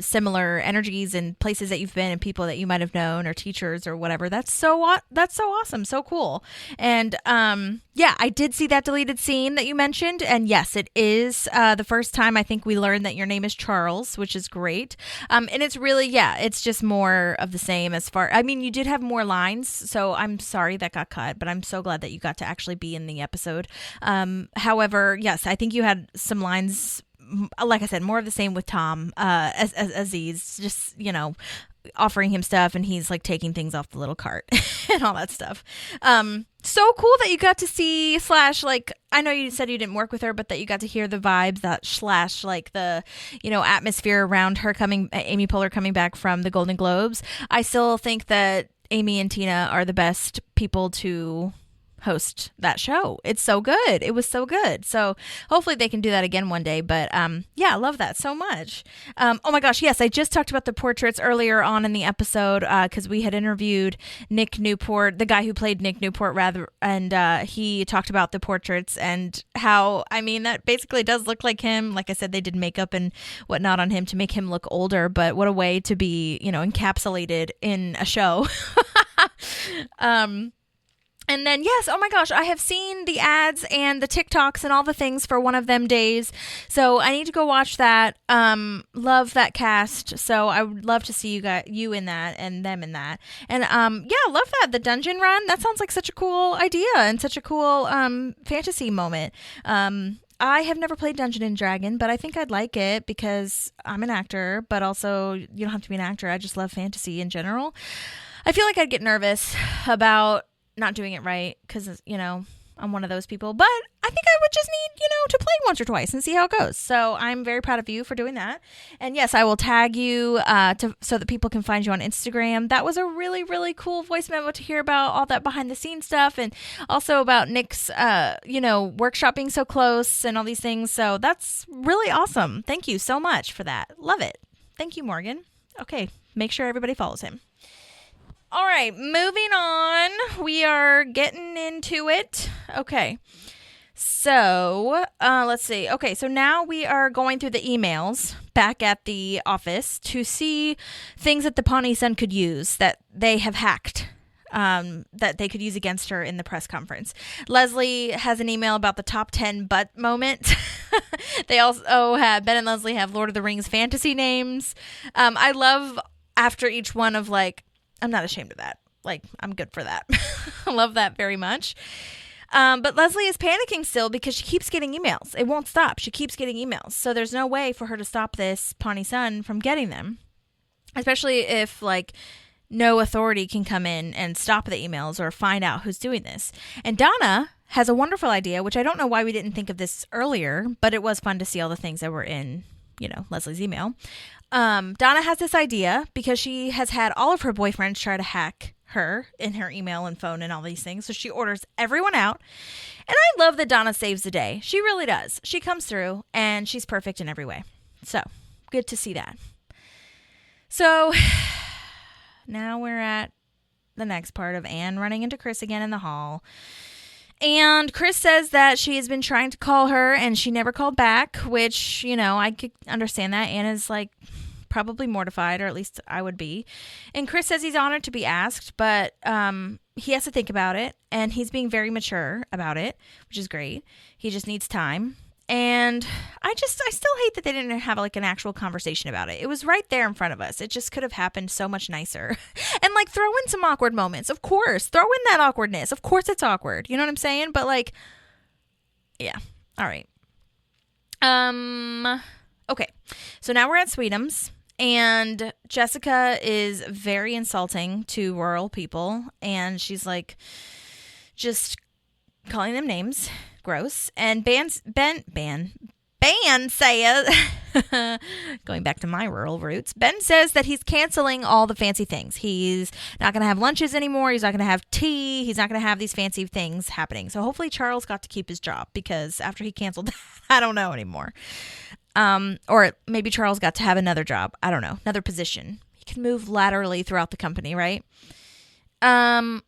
similar energies and places that you've been and people that you might have known or teachers or whatever. That's so awesome. So cool. And yeah, I did see that deleted scene that you mentioned. And yes, it is the first time I think we learned that your name is Charles, which is great. And it's really, it's just more of the same you did have more lines. So I'm sorry that got cut, but I'm so glad that you got to actually be in the episode. However, yes, I think you had some lines, like I said, more of the same with Tom, as Aziz, just, offering him stuff and he's like taking things off the little cart and all that stuff. So cool that you got to see / like, I know you said you didn't work with her, but that you got to hear the vibes that / like the, atmosphere around her Amy Poehler coming back from the Golden Globes. I still think that Amy and Tina are the best people to host that show. It's so good. It was so good. So hopefully they can do that again one day. But yeah, I love that so much. Oh my gosh, yes, I just talked about the portraits earlier on in the episode because we had interviewed Nick Newport, the guy who played Nick Newport, rather, and he talked about the portraits and how, that basically does look like him. Like I said, they did makeup and whatnot on him to make him look older, but what a way to be, encapsulated in a show. And then, yes, oh my gosh, I have seen the ads and the TikToks and all the things for One of Them Days. So I need to go watch that. Love that cast. So I would love to see you in that and them in that. And yeah, love that. The dungeon run. That sounds like such a cool idea and such a cool fantasy moment. I have never played Dungeon and Dragon, but I think I'd like it because I'm an actor, but also you don't have to be an actor. I just love fantasy in general. I feel like I'd get nervous about not doing it right because, I'm one of those people, but I think I would just need, to play once or twice and see how it goes. So I'm very proud of you for doing that. And yes, I will tag you so that people can find you on Instagram. That was a really, really cool voice memo to hear about all that behind the scenes stuff and also about Nick's, workshop being so close and all these things. So that's really awesome. Thank you so much for that. Love it. Thank you, Morgan. Okay. Make sure everybody follows him. All right, moving on. We are getting into it. Okay, so let's see. Okay, so now we are going through the emails back at the office to see things that the Pawnee Sun could use that they have hacked. That they could use against her in the press conference. Leslie has an email about the top 10 butt moment. They also have, Ben and Leslie have Lord of the Rings fantasy names. I love after each one of like, I'm not ashamed of that. Like, I'm good for that. I love that very much. But Leslie is panicking still because she keeps getting emails. It won't stop. She keeps getting emails. So there's no way for her to stop this Pawnee Sun from getting them. Especially if, like, no authority can come in and stop the emails or find out who's doing this. And Donna has a wonderful idea, which I don't know why we didn't think of this earlier, but it was fun to see all the things that were in, Leslie's email. Donna has this idea because she has had all of her boyfriends try to hack her in her email and phone and all these things. So she orders everyone out. And I love that Donna saves the day. She really does. She comes through and she's perfect in every way. So good to see that. So now we're at the next part of Anne running into Chris again in the hall. And Chris says that she has been trying to call her and she never called back, which, I could understand that. Anna's like probably mortified, or at least I would be. And Chris says he's honored to be asked, but he has to think about it. And he's being very mature about it, which is great. He just needs time. And I still hate that they didn't have like an actual conversation about it. It was right there in front of us. It just could have happened so much nicer. And like throw in some awkward moments. Of course. Throw in that awkwardness. Of course it's awkward. You know what I'm saying? But like, yeah. All right. Okay. So now we're at Sweetums. And Jessica is very insulting to rural people. And she's like just calling them names. Gross. And Ben says, going back to my rural roots, Ben says that he's canceling all the fancy things. He's not going to have lunches anymore. He's not going to have tea. He's not going to have these fancy things happening. So hopefully Charles got to keep his job because after he canceled that, I don't know anymore. Or maybe Charles got to have another job. I don't know. Another position. He can move laterally throughout the company, right? And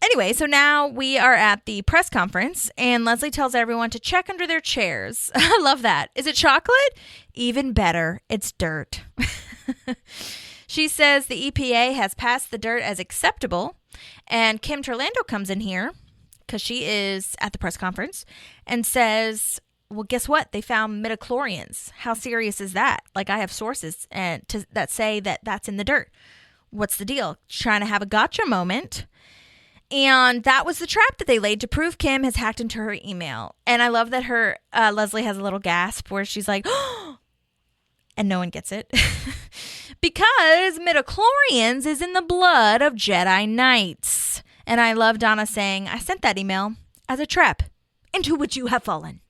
Anyway, so now we are at the press conference, and Leslie tells everyone to check under their chairs. I love that. Is it chocolate? Even better, it's dirt. She says the EPA has passed the dirt as acceptable, and Kim Turlando comes in here because she is at the press conference and says, well, guess what? They found midichlorians. How serious is that? Like, I have sources that say that that's in the dirt. What's the deal? Trying to have a gotcha moment. And that was the trap that they laid to prove Kim has hacked into her email. And I love that Leslie has a little gasp where she's like, oh, and no one gets it. Because midichlorians is in the blood of Jedi Knights. And I love Donna saying, I sent that email as a trap into which you have fallen.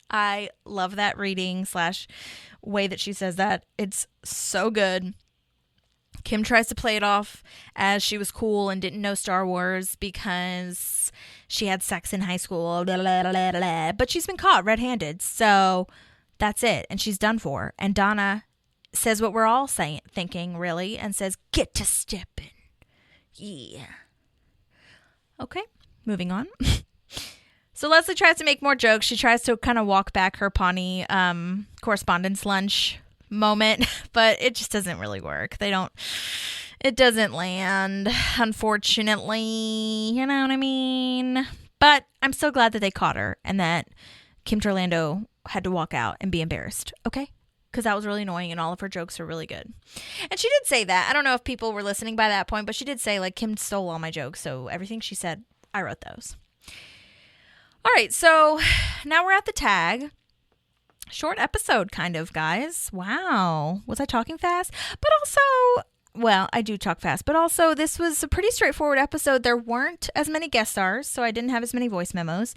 I love that reading / way that she says that. It's so good. Kim tries to play it off as she was cool and didn't know Star Wars because she had sex in high school. Blah, blah, blah, blah. But she's been caught red-handed. So that's it. And she's done for. And Donna says what we're all thinking, really, and says, get to stepping. Yeah. Okay, moving on. So Leslie tries to make more jokes. She tries to kind of walk back her Pawnee correspondence lunch moment, but it just doesn't really work. It doesn't land, unfortunately. You know what I mean? But I'm so glad that they caught her and that Kim Turlando had to walk out and be embarrassed. Okay? Because that was really annoying and all of her jokes are really good. And she did say that. I don't know if people were listening by that point, but she did say, like, Kim stole all my jokes. So everything she said, I wrote those. All right, so now we're at the tag. Short episode, kind of, guys. Wow. Was I talking fast? But also, well, I do talk fast, but also this was a pretty straightforward episode. There weren't as many guest stars, so I didn't have as many voice memos.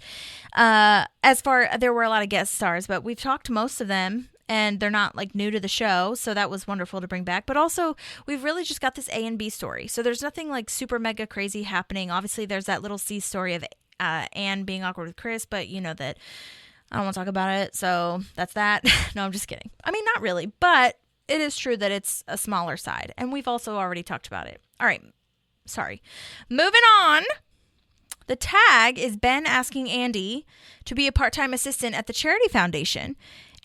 There were a lot of guest stars, but we've talked to most of them, and they're not, like, new to the show, so that was wonderful to bring back. But also, we've really just got this A and B story, so there's nothing, like, super mega crazy happening. Obviously, there's that little C story of Anne being awkward with Chris, but you know that I don't want to talk about it, so that's that. No, I'm just kidding. I mean, not really, but it is true that it's a smaller side, and we've also already talked about it. All right, sorry. Moving on. The tag is Ben asking Andy to be a part-time assistant at the charity foundation.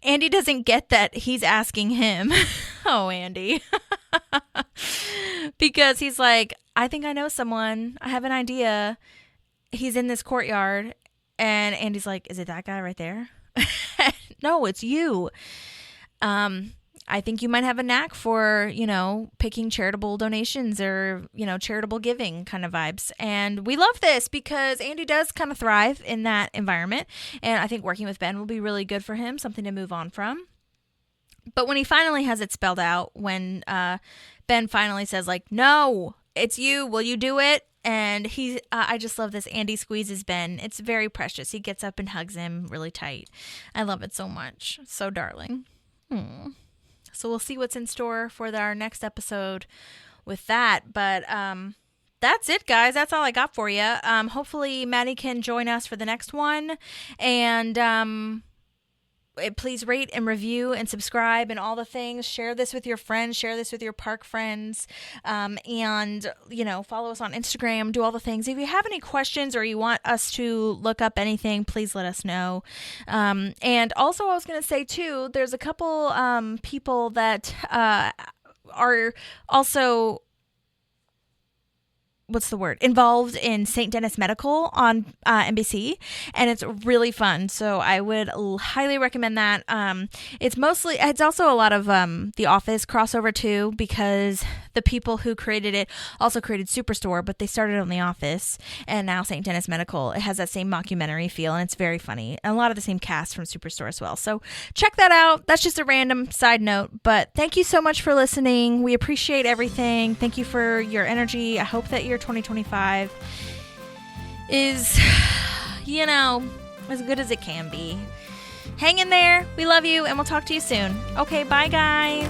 Andy doesn't get that he's asking him. Oh, Andy. Because he's like, I think I know someone. I have an idea. He's in this courtyard, and Andy's like, is it that guy right there? No, it's you. I think you might have a knack for, picking charitable donations or, charitable giving kind of vibes. And we love this because Andy does kind of thrive in that environment. And I think working with Ben will be really good for him, something to move on from. But when he finally has it spelled out, when Ben finally says, like, no, it's you. Will you do it? And I just love this. Andy squeezes Ben. It's very precious. He gets up and hugs him really tight. I love it so much. So darling. So we'll see what's in store for our next episode with that. But that's it, guys. That's all I got for you. Hopefully Maddie can join us for the next one. And please rate and review and subscribe and all the things. Share this with your friends. Share this with your park friends. And, follow us on Instagram. Do all the things. If you have any questions or you want us to look up anything, please let us know. And also I was going to say, too, there's a couple people that are also... involved in St. Denis Medical on NBC, and it's really fun. So I would highly recommend that. It's also a lot of The Office crossover too, because the people who created it also created Superstore, but they started on The Office, and now St. Denis Medical. It has that same mockumentary feel, and it's very funny. And a lot of the same cast from Superstore as well. So check that out. That's just a random side note, but thank you so much for listening. We appreciate everything. Thank you for your energy. I hope that your 2025 is, as good as it can be. Hang in there. We love you, and we'll talk to you soon. Okay, bye, guys.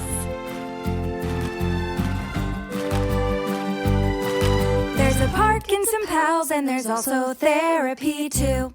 There's a park and some pals, and there's also therapy too.